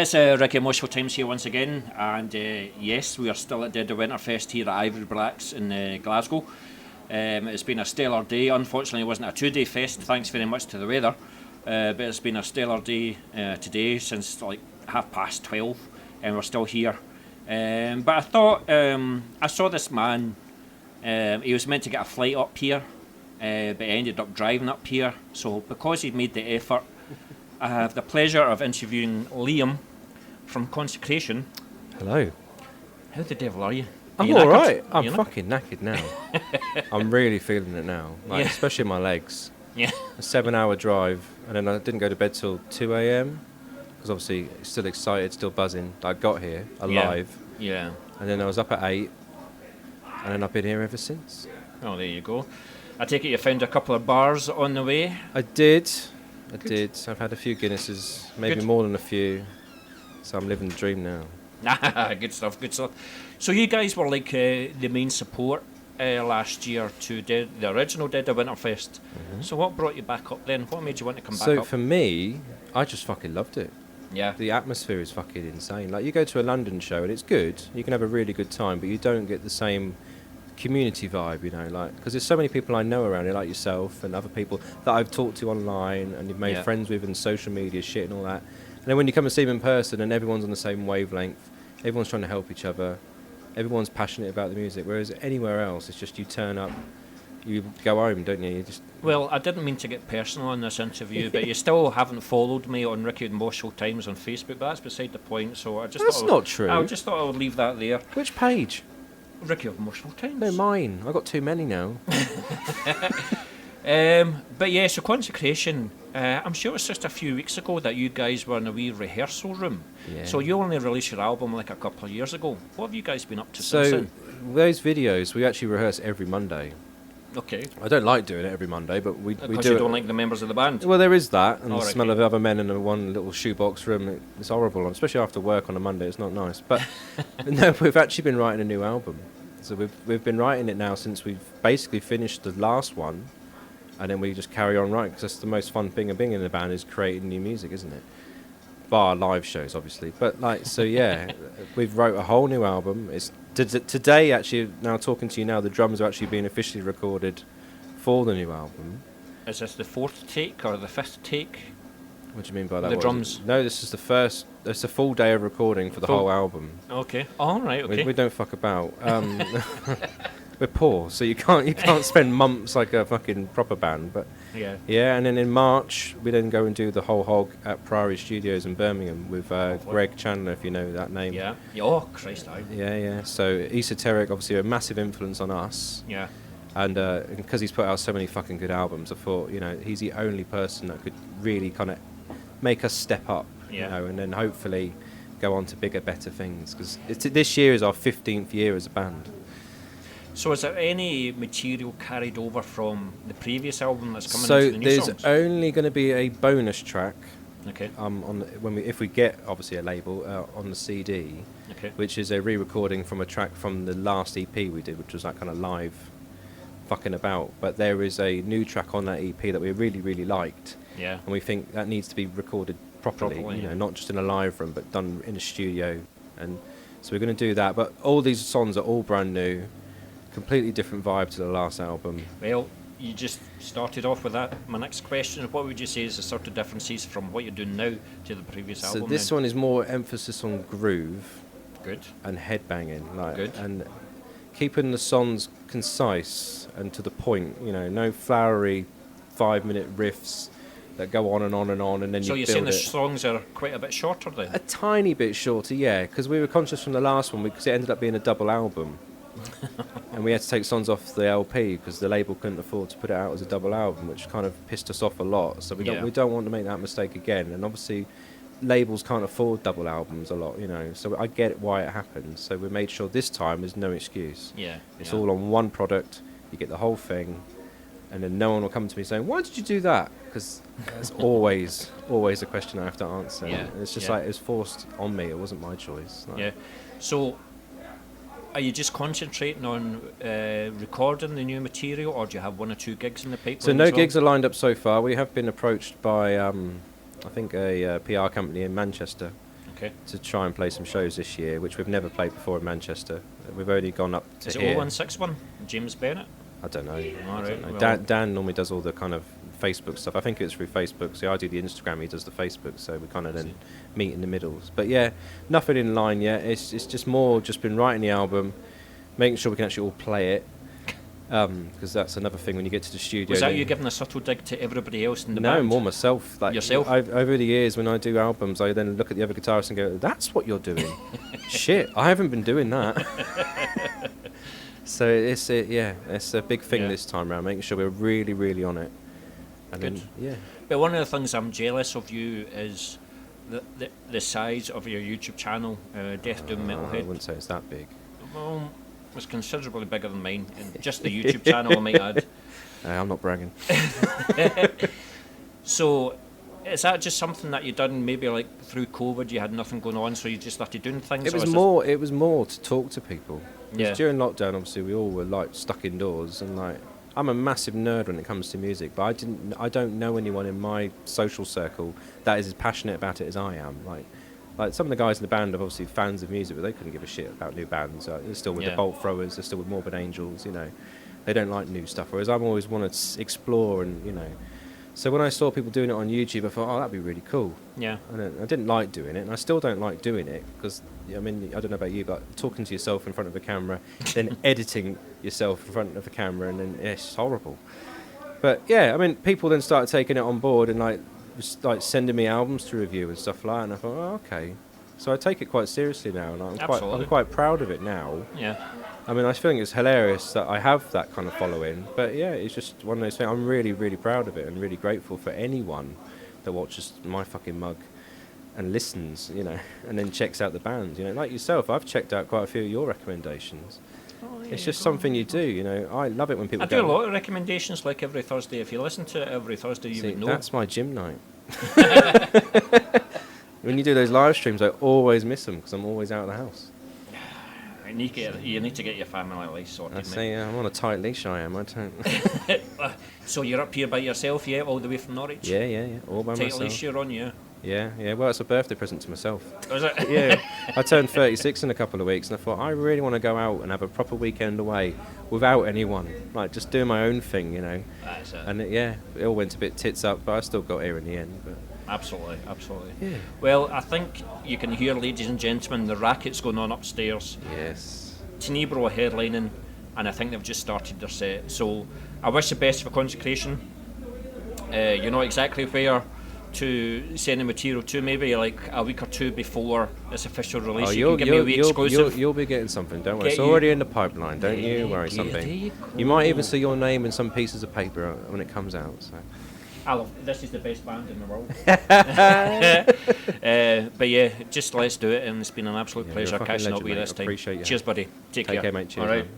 It's Ricky of Moshville Times here once again, and yes, we are still at Dead of Winterfest here at Ivory Blacks in Glasgow. It's been a stellar day. Unfortunately, it wasn't a two-day fest, thanks very much to the weather, but it's been a stellar day today since like 12:30, and we're still here. But I thought, I saw this man, he was meant to get a flight up here, but he ended up driving up here, so because he'd made the effort, I have the pleasure of interviewing Liam from Consecration. Hello. How the devil are you? I'm all right. I'm fucking knackered now. I'm really feeling it now, like, Yeah. especially my legs. Yeah. A 7-hour drive, and then I didn't go to bed till 2 a.m. because obviously still excited, still buzzing. I got here alive, Yeah. and then I was up at 8, and then I've been here ever since. Oh, there you go. I take it you found a couple of bars on the way. I did. I've had a few Guinnesses, maybe Good. more than a few. So I'm living the dream now. Good stuff, good stuff. So you guys were like the main support last year to the original Dead of Winterfest. Mm-hmm. So what brought you back up then? What made you want to come back So up? for me, I just fucking loved it. Yeah. The atmosphere is fucking insane. Like, you go to a London show and it's good. You can have a really good time, but you don't get the same community vibe, you know, like, because there's so many people I know around here, like yourself and other people that I've talked to online and you've made Yeah. friends with and social media shit and all that. And then when you come and see them in person and everyone's on the same wavelength, everyone's trying to help each other, everyone's passionate about the music, whereas anywhere else it's just you turn up, you go home, don't you? You just Well, I didn't mean to get personal on this interview, but you still haven't followed me on Ricky of Moshville Times on Facebook, but that's beside the point, so I just That's thought not true. I just thought I would leave that there. Which page? Ricky of Moshville Times. No, mine. I've got too many now. But yeah, so Consecration, I'm sure it was just a few weeks ago that you guys were in a wee rehearsal room. Yeah. So you only released your album like a couple of years ago. What have you guys been up to So since those videos we actually rehearse every Monday. then? Okay. I don't like doing it every Monday, but we Because do you it. don't like the members of the band? Well, there is that, and Oh, the right, smell okay. of other men in a one little shoebox room. It's horrible, especially after work on a Monday. It's not nice. But no, we've actually been writing a new album. So we've been writing it now since we've basically finished the last one, and then we just carry on writing, because that's the most fun thing of being in a band, is creating new music, isn't it? Bar live shows, obviously. But like, so yeah, we've wrote a whole new album. It's today actually. Now talking to you now, the drums are actually being officially recorded for the new album. Is this the fourth take or the fifth take? What do you mean by that? The What is drums. it? No, this is the first. It's a full day of recording for the Full- whole album. Okay. All right, okay. We don't fuck about. We're poor, so you can't spend months like a fucking proper band. But Yeah. yeah, and then in March we then go and do the whole hog at Priory Studios in Birmingham with Greg Chandler, if you know that name. Yeah. Oh, Christ, I. Yeah. So Esoteric, obviously a massive influence on us. Yeah. And because he's put out so many fucking good albums, I thought, you know, he's the only person that could really kind of make us step up, Yeah. you know, and then hopefully go on to bigger, better things. Because this year is our 15th year as a band. So is there any material carried over from the previous album that's coming So into the new there's songs? only going to be a bonus track Okay. if we get obviously a label on the CD, Okay. which is a re-recording from a track from the last EP we did, which was that kind of live fucking about. But there is a new track on that EP that we really, really liked. Yeah. And we think that needs to be recorded properly, Properly, you know, yeah. not just in a live room, but done in a studio. And so we're going to do that. But all these songs are all brand new, completely different vibe to the last album. Well, you just started off with that. My next question: what would you say is the sort of differences from what you're doing now to the previous So album? this then? one is more emphasis on groove Good. and headbanging, like, Good. and keeping the songs concise and to the point. You know, no flowery 5-minute riffs that go on and on and on, and then So you you're build saying the it. songs are quite a bit shorter then? A tiny bit shorter, yeah, because we were conscious from the last one because it ended up being a double album. And we had to take songs off the LP because the label couldn't afford to put it out as a double album, which kind of pissed us off a lot. So we Yeah. don't want to make that mistake again. And obviously, labels can't afford double albums a lot, you know. So I get why it happened. So we made sure this time there's no excuse. Yeah. It's yeah. all on one product. You get the whole thing, and then no one will come to me saying, "Why did you do that?" Because that's always a question I have to answer. Yeah, And it's just yeah. like it was forced on me. It wasn't my choice. Like, Yeah. So, are you just concentrating on recording the new material, or do you have one or two gigs in the pipeline? So no as well? gigs are lined up so far. We have been approached by, I think, a PR company in Manchester, Okay. to try and play some shows this year, which we've never played before in Manchester. We've only gone up to Is here. it 0161? James Bennett? I don't know. All right, Dan, well- Dan normally does all the kind of Facebook stuff. I think it's through Facebook. So I do the Instagram, he does the Facebook. So we kind of then meet in the middles. But yeah, nothing in line yet. It's just more just been writing the album, making sure we can actually all play it. Because that's another thing when you get to the studio. Was that you giving a subtle dig to everybody else in the No, band? more myself. Like Yourself? over the years, when I do albums, I then look at the other guitarists and go, "That's what you're doing." Shit, I haven't been doing that. So it's a big thing Yeah. this time round, making sure we're really, really on it. And Good. then, yeah. But one of the things I'm jealous of you is the size of your YouTube channel, Death Doom I Metalhead. wouldn't say it's that big. Well, it's considerably bigger than mine. And just the YouTube channel, I might add. I'm not bragging. So, is that just something that you done maybe like through COVID? You had nothing going on, so you just started doing things. It or was is more. It was more to talk to people. 'Cause Yeah. during lockdown, obviously, we all were like stuck indoors, and like I'm a massive nerd when it comes to music, but I don't know anyone in my social circle that is as passionate about it as I am. Like some of the guys in the band are obviously fans of music, but they couldn't give a shit about new bands. They're still with the Yeah. Bolt Throwers. They're still with Morbid Angels. You know, they don't like new stuff. Whereas I'm always want to explore, and you know. So when I saw people doing it on YouTube, I thought, oh, that'd be really cool. Yeah. I didn't like doing it, and I still don't like doing it because, I mean, I don't know about you, but talking to yourself in front of a camera, then editing yourself in front of a camera, and then it's horrible. But yeah, I mean, people then started taking it on board and like sending me albums to review and stuff like that, and I thought, oh, okay. So I take it quite seriously now, and I'm Absolutely. quite proud of it now. Yeah. I mean, I think it's hilarious that I have that kind of following, but yeah, it's just one of those things. I'm really, really proud of it and really grateful for anyone that watches my fucking mug and listens, you know, and then checks out the band. You know, like yourself, I've checked out quite a few of your recommendations. It's just something you do, you know. I love it when people I do a lot of recommendations, like every Thursday. If you listen to it every Thursday, you See, would know. that's my gym night. When you do those live streams, I always miss them because I'm always out of the house. You need to get your family life sorted, I mate. say, I'm on a tight leash, I am. I don't. So you're up here by yourself, yeah, all the way from Norwich? Yeah, all by Tight myself. leash you're on, yeah. Yeah. Well, it's a birthday present to myself. Was it? Yeah, I turned 36 in a couple of weeks, and I thought I really want to go out and have a proper weekend away without anyone, like just doing my own thing, you know. That's it. And it all went a bit tits up, but I still got here in the end. But Absolutely. yeah, Well, I think you can hear, ladies and gentlemen, the racket's going on upstairs. yes. Tenebro are headlining, and I think they've just started their set. So I wish the best for Consecration. You know exactly where to send the material to, maybe like a week or two before its official release. You can give me a wee exclusive. You'll be getting something, don't worry. Get It's you- already in the pipeline, don't you There worry. you Something. go. You might even see your name in some pieces of paper when it comes out. So. This is the best band in the world. But yeah, just let's do it, and it's been an absolute Yeah, pleasure you're a fucking catching up legend, with you mate. this I time. appreciate you. Cheers, buddy. Take care. Take care, mate. Cheers, All right. man.